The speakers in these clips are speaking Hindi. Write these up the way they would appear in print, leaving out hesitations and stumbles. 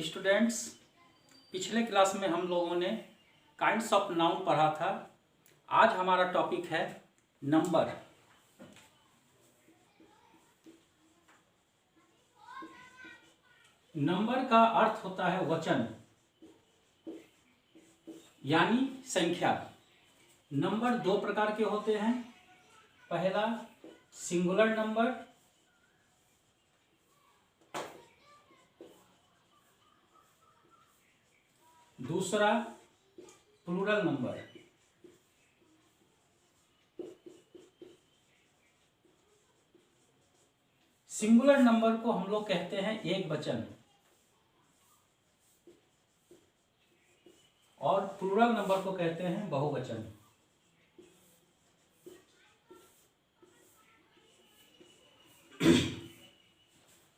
स्टूडेंट्स, पिछले क्लास में हम लोगों ने काइंड्स ऑफ नाउन पढ़ा था। आज हमारा टॉपिक है नंबर। नंबर का अर्थ होता है वचन यानी संख्या। नंबर दो प्रकार के होते हैं। पहला सिंगुलर नंबर, दूसरा प्लूरल नंबर। सिंगुलर नंबर को हम लोग कहते हैं एक वचन और प्लूरल नंबर को कहते हैं बहुवचन।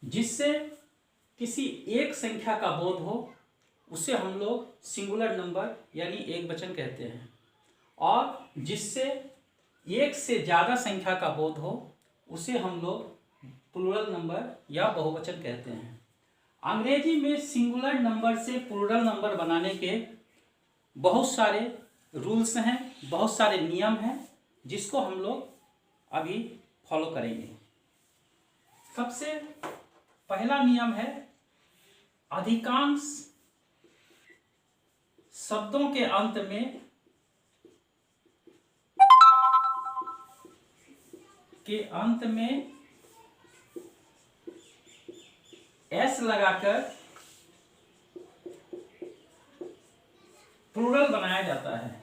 जिससे किसी एक संख्या का बोध हो उसे हम लोग सिंगुलर नंबर यानी एक वचन कहते हैं, और जिससे एक से ज़्यादा संख्या का बोध हो उसे हम लोग प्लूरल नंबर या बहुवचन कहते हैं। अंग्रेजी में सिंगुलर नंबर से प्लूरल नंबर बनाने के बहुत सारे रूल्स हैं, बहुत सारे नियम हैं, जिसको हम लोग अभी फॉलो करेंगे। सबसे पहला नियम है, अधिकांश शब्दों के अंत में एस लगाकर प्लूरल बनाया जाता है।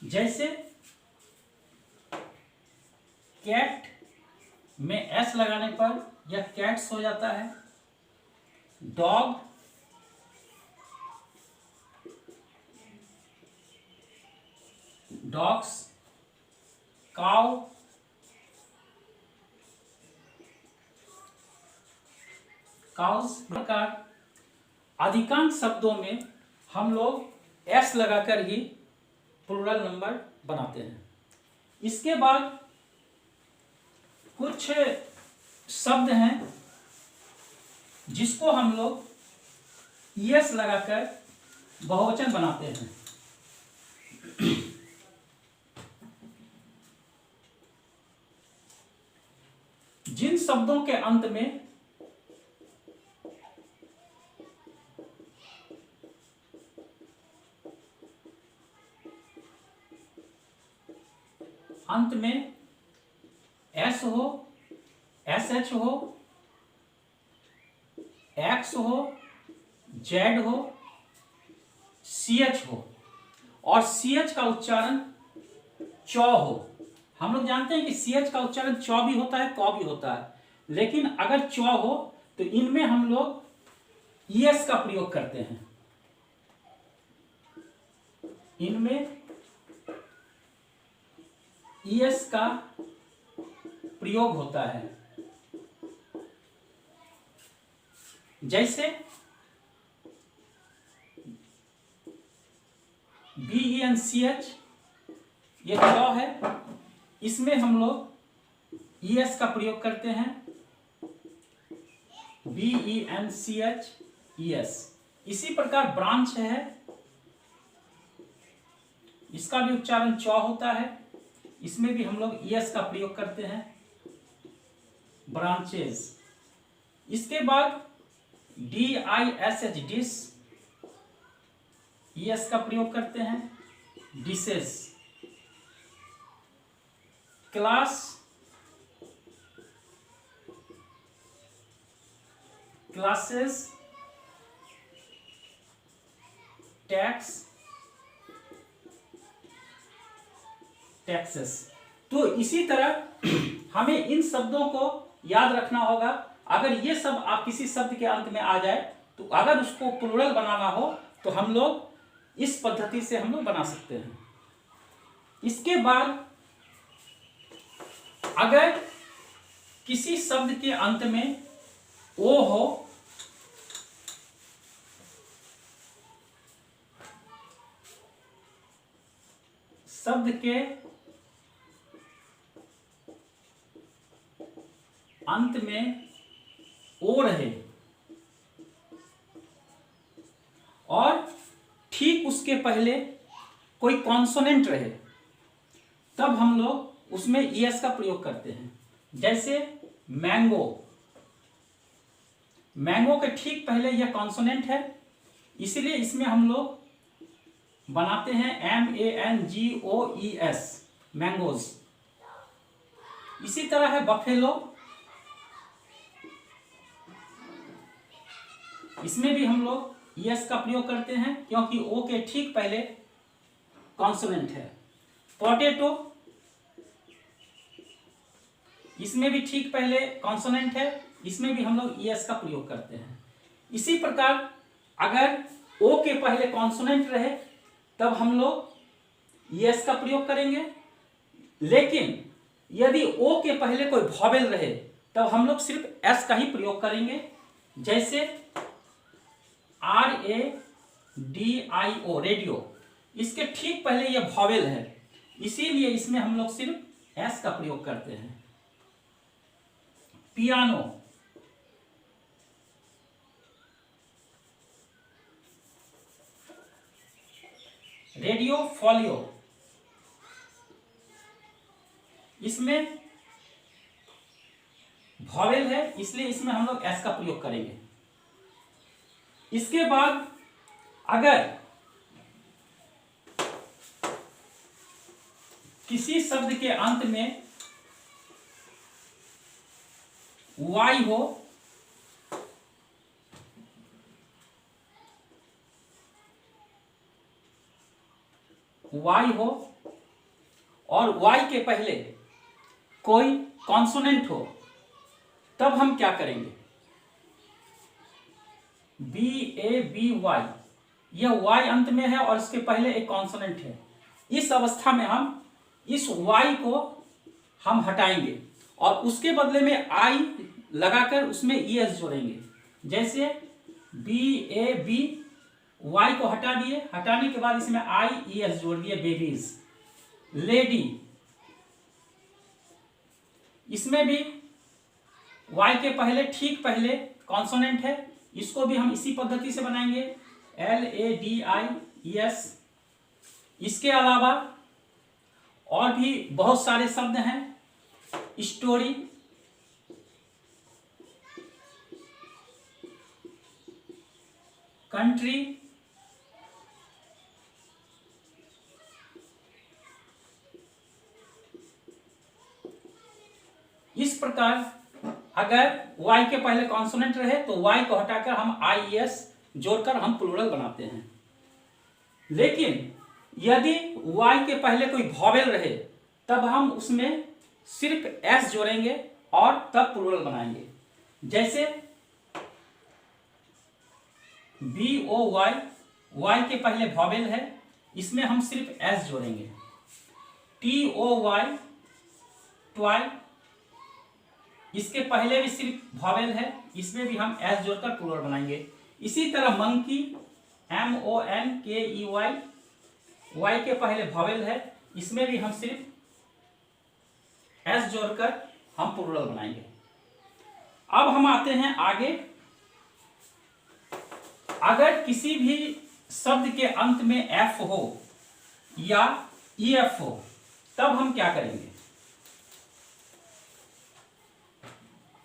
जैसे कैट में एस लगाने पर यह कैट्स हो जाता है। डॉग, डॉग्स, काउ, काउस प्रकार अधिकांश शब्दों में हम लोग एस लगाकर ही प्लूरल नंबर बनाते हैं। इसके बाद कुछ शब्द हैं जिसको हम लोग एस लगाकर बहुवचन बनाते हैं। जिन शब्दों के अंत में एस हो, एस एच हो, एक्स हो, जेड हो, सी एच हो और सी एच का उच्चारण चौ हो। हम लोग जानते हैं कि सी एच का उच्चारण चौ भी होता है, कौ भी होता है, लेकिन अगर चौ हो तो इनमें हम लोग ईएस का प्रयोग करते हैं। इनमें ईएस का प्रयोग होता है। जैसे BENCH ये चौ है, इसमें हम लोग ईएस का प्रयोग करते हैं। BENCH ES। इसी प्रकार ब्रांच है, इसका भी उच्चारण चौ होता है, इसमें भी हम लोग ईएस का प्रयोग करते हैं। ब्रांचेस। इसके बाद DISH डिश, ईएस का प्रयोग करते हैं। Dishes. Class, classes, tax, taxes. तो इसी तरह हमें इन शब्दों को याद रखना होगा। अगर ये सब आप किसी शब्द के अंत में आ जाए तो अगर उसको प्लूरल बनाना हो तो हम लोग इस पद्धति से हम लोग बना सकते हैं। इसके बाद अगर किसी शब्द के अंत में ओ हो शब्द के अंत में ओ रहे और ठीक उसके पहले कोई कॉन्सोनेंट रहे, तब हम लोग उसमें ईएस का प्रयोग करते हैं। जैसे मैंगो, मैंगो के ठीक पहले यह कॉन्सोनेंट है, इसलिए इसमें हम लोग बनाते हैं MANGOES, मैंगोज। इसी तरह है बफेलो, इसमें भी हम लोग ईएस का प्रयोग करते हैं क्योंकि ओ के ठीक पहले कॉन्सोनेंट है। पोटैटो, इसमें भी ठीक पहले कॉन्सोनेंट है, इसमें भी हम लोग ईएस का प्रयोग करते हैं। इसी प्रकार अगर ओ के पहले कॉन्सोनेंट रहे तब हम लोग ईएस का प्रयोग करेंगे, लेकिन यदि ओ के पहले कोई वॉवेल रहे तब हम लोग सिर्फ एस का ही प्रयोग करेंगे। जैसे RADIO, रेडियो, इसके ठीक पहले यह वॉवेल है, इसीलिए इसमें हम लोग सिर्फ एस का प्रयोग करते हैं। पियानो, रेडियो फोलियो, इसमें वॉवेल है, इसलिए इसमें हम लोग एस का प्रयोग करेंगे। इसके बाद अगर किसी शब्द के अंत में वाई हो और वाई के पहले कोई कॉन्सोनेंट हो, तब हम क्या करेंगे? BABY, यह वाई अंत में है और इसके पहले एक कॉन्सोनेंट है। इस अवस्था में हम इस वाई को हम हटाएंगे और उसके बदले में आई लगाकर उसमें ES जोड़ेंगे। जैसे BAB, वाई को हटा दिए, हटाने के बाद इसमें IES जोड़ दिए, बेबीज। लेडी, इसमें भी वाई के पहले ठीक पहले कॉन्सोनेंट है, इसको भी हम इसी पद्धति से बनाएंगे, LADIES। इसके अलावा और भी बहुत सारे शब्द हैं, स्टोरी, कंट्री, इस प्रकार अगर y के पहले कॉन्सोनेंट रहे तो y को हटाकर हम IES जोड़कर हम प्लूरल बनाते हैं। लेकिन यदि y के पहले कोई वॉवेल रहे तब हम उसमें सिर्फ s जोड़ेंगे और तब प्लूरल बनाएंगे। जैसे BOY, y के पहले वॉवेल है, इसमें हम सिर्फ s जोड़ेंगे। TOY, ट्वाई, इसके पहले भी सिर्फ वॉवेल है, इसमें भी हम एस जोड़कर प्लूरल बनाएंगे। इसी तरह मंकी, MONKEY, वाई के पहले वॉवेल है, इसमें भी हम सिर्फ एस जोड़कर हम प्लूरल बनाएंगे। अब हम आते हैं आगे। अगर किसी भी शब्द के अंत में एफ हो या EF हो तब हम क्या करेंगे?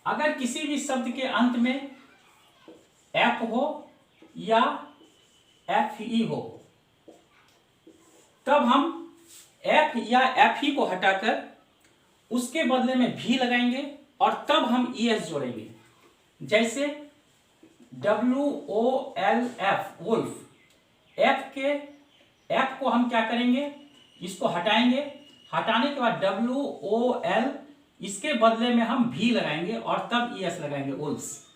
अगर किसी भी शब्द के अंत में एफ हो या FE हो तब हम एफ या FE को हटाकर उसके बदले में भी लगाएंगे और तब हम ES जोड़ेंगे। जैसे WOLF, वुल्फ, एफ को हम क्या करेंगे? इसको हटाएंगे, हटाने के बाद WOL, इसके बदले में हम भी लगाएंगे और तब ES लगाएंगे, वुल्फ्स।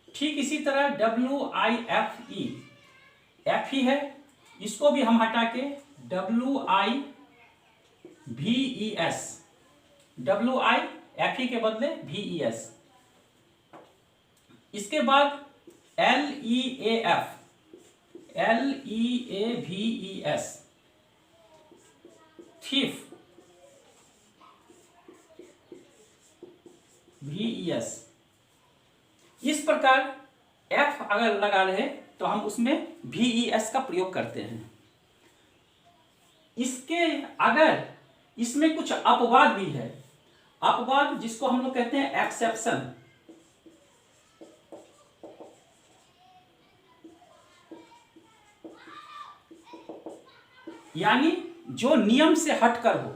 ठीक इसी तरह WIFE, FE है, इसको भी हम हटा के WIVES, WIFE के बदले VES। इसके बाद LEAF, LEAVES, थीफ, VES। इस प्रकार F अगर लगा रहे तो हम उसमें VES का प्रयोग करते हैं। इसके अगर इसमें कुछ अपवाद भी है, अपवाद जिसको हम लोग कहते हैं एक्सेप्शन, यानी जो नियम से हटकर हो।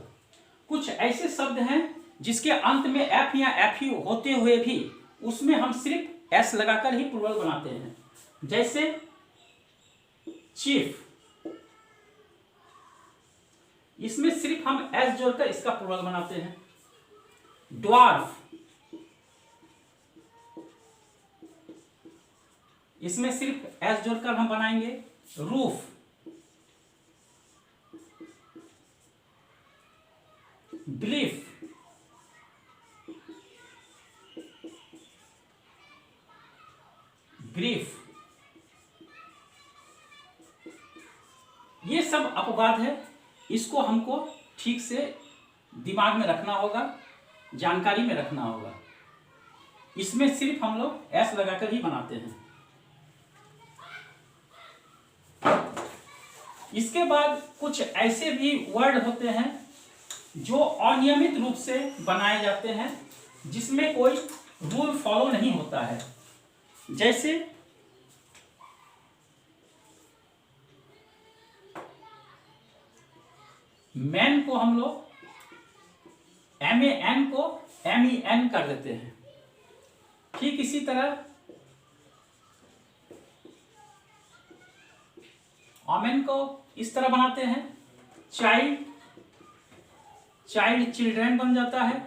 कुछ ऐसे शब्द हैं जिसके अंत में एफ या एफ ही होते हुए भी उसमें हम सिर्फ एस लगाकर ही प्लूरल बनाते हैं। जैसे चीफ, इसमें सिर्फ हम एस जोड़कर इसका प्लूरल बनाते हैं। ड्वार्फ, इसमें सिर्फ एस जोड़कर हम बनाएंगे। रूफ, बिलीफ, ग्रीफ, ये सब अपवाद है। इसको हमको ठीक से दिमाग में रखना होगा, जानकारी में रखना होगा। इसमें सिर्फ हम लोग एस लगाकर ही बनाते हैं। इसके बाद कुछ ऐसे भी वर्ड होते हैं जो अनियमित रूप से बनाए जाते हैं, जिसमें कोई रूल फॉलो नहीं होता है। जैसे मैन को हम लोग MAN को MEN कर देते हैं। ठीक इसी तरह वोमेन को इस तरह बनाते हैं। चाइल्ड, चाइल्ड चिल्ड्रन बन जाता है।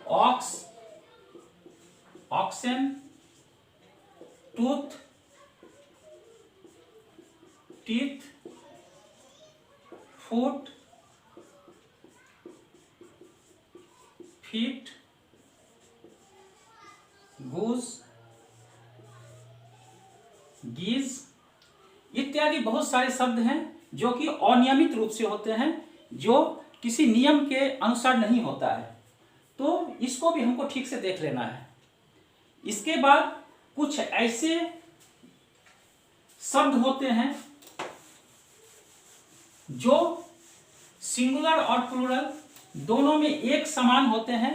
Ox, oxen, tooth, teeth, foot, feet, goose, geese इत्यादि बहुत सारे शब्द हैं जो कि अनियमित रूप से होते हैं, जो किसी नियम के अनुसार नहीं होता है। तो इसको भी हमको ठीक से देख लेना है। इसके बाद कुछ ऐसे शब्द होते हैं जो सिंगुलर और प्लूरल दोनों में एक समान होते हैं।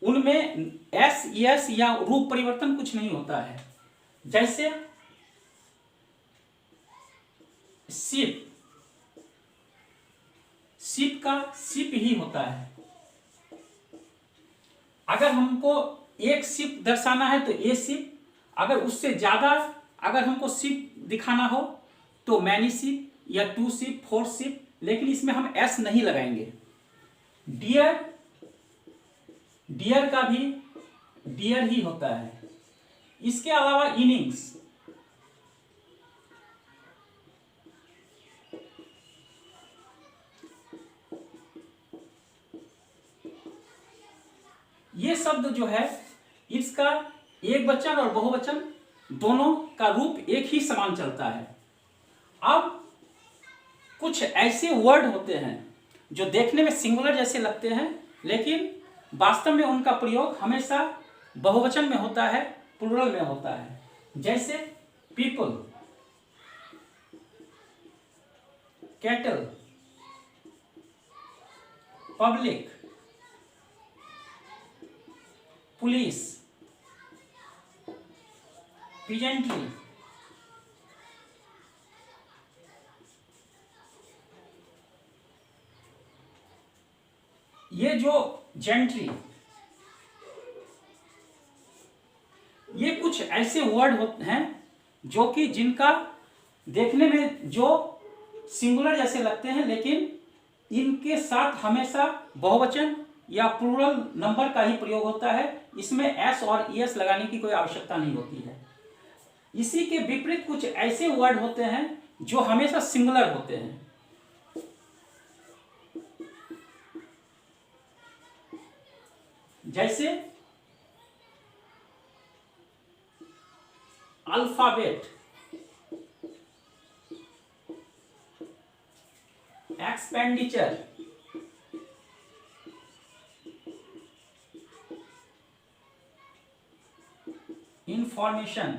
उनमें एस यस या रूप परिवर्तन कुछ नहीं होता है। जैसे शिप, शिप का शिप ही होता है। अगर हमको एक शिप दर्शाना है तो ए शिप, अगर उससे ज्यादा अगर हमको शिप दिखाना हो तो मैनी शिप या 2 शिप, 4 शिप, लेकिन इसमें हम एस नहीं लगाएंगे। डियर, डियर का भी डियर ही होता है। इसके अलावा इनिंग्स, ये शब्द जो है इसका एक वचन और बहुवचन दोनों का रूप एक ही समान चलता है। अब कुछ ऐसे वर्ड होते हैं जो देखने में सिंगुलर जैसे लगते हैं, लेकिन वास्तव में उनका प्रयोग हमेशा बहुवचन में होता है, प्लूरल में होता है। जैसे people, cattle, public, police, peasantry, ये जो जेंट्री, ये कुछ ऐसे वर्ड होते हैं जो कि जिनका देखने में जो सिंगुलर जैसे लगते हैं, लेकिन इनके साथ हमेशा बहुवचन या प्लूरल नंबर का ही प्रयोग होता है। इसमें एस और ईएस लगाने की कोई आवश्यकता नहीं होती है। इसी के विपरीत कुछ ऐसे वर्ड होते हैं जो हमेशा सिंगुलर होते हैं। जैसे alphabet, expenditure, information,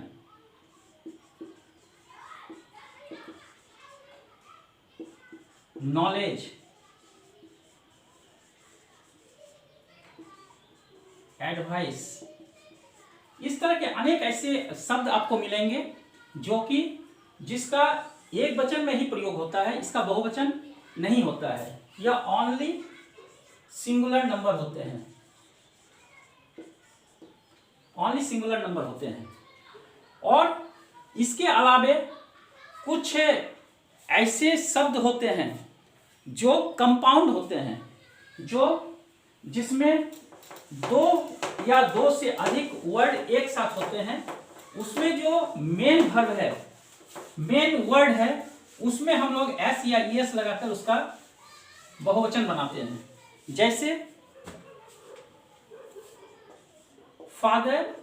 knowledge, advice, इस तरह के अनेक ऐसे शब्द आपको मिलेंगे जो कि जिसका एक वचन में ही प्रयोग होता है, इसका बहुवचन नहीं होता है, या ओनली सिंगुलर नंबर होते हैं, ओनली सिंगुलर नंबर होते हैं। और इसके अलावे कुछ ऐसे शब्द होते हैं जो कंपाउंड होते हैं, जो जिसमें दो या दो से अधिक वर्ड एक साथ होते हैं, उसमें जो मेन वर्ब है, मेन वर्ड है, उसमें हम लोग एस या ईएस लगाकर उसका बहुवचन बनाते हैं। जैसे फादर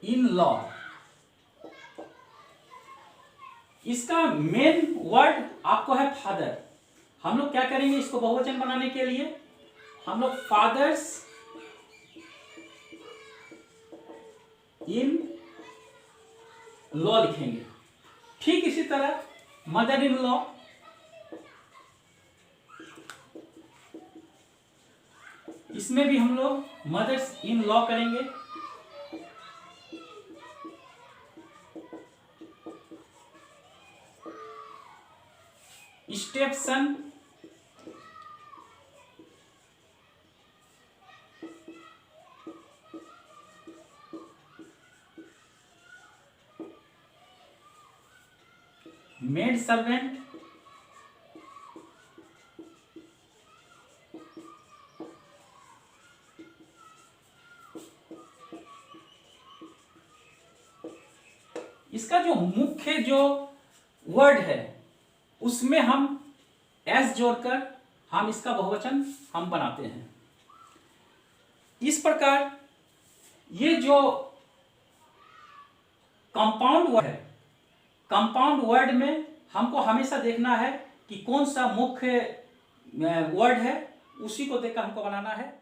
इन लॉ, इसका मेन वर्ड आपको है फादर। हम लोग क्या करेंगे इसको बहुवचन बनाने के लिए, हम लोग फादर्स इन लॉ लिखेंगे। ठीक इसी तरह मदर इन लॉ, इसमें भी हम लोग मदर्स इन लॉ करेंगे। स्टेप सन, मेड सर्वेंट, इसका जो मुख्य जो वर्ड है उसमें हम एस जोड़कर हम इसका बहुवचन हम बनाते हैं। इस प्रकार ये जो कंपाउंड वर्ड है, कंपाउंड वर्ड में हमको हमेशा देखना है कि कौन सा मुख्य वर्ड है, उसी को देखकर हमको बनाना है।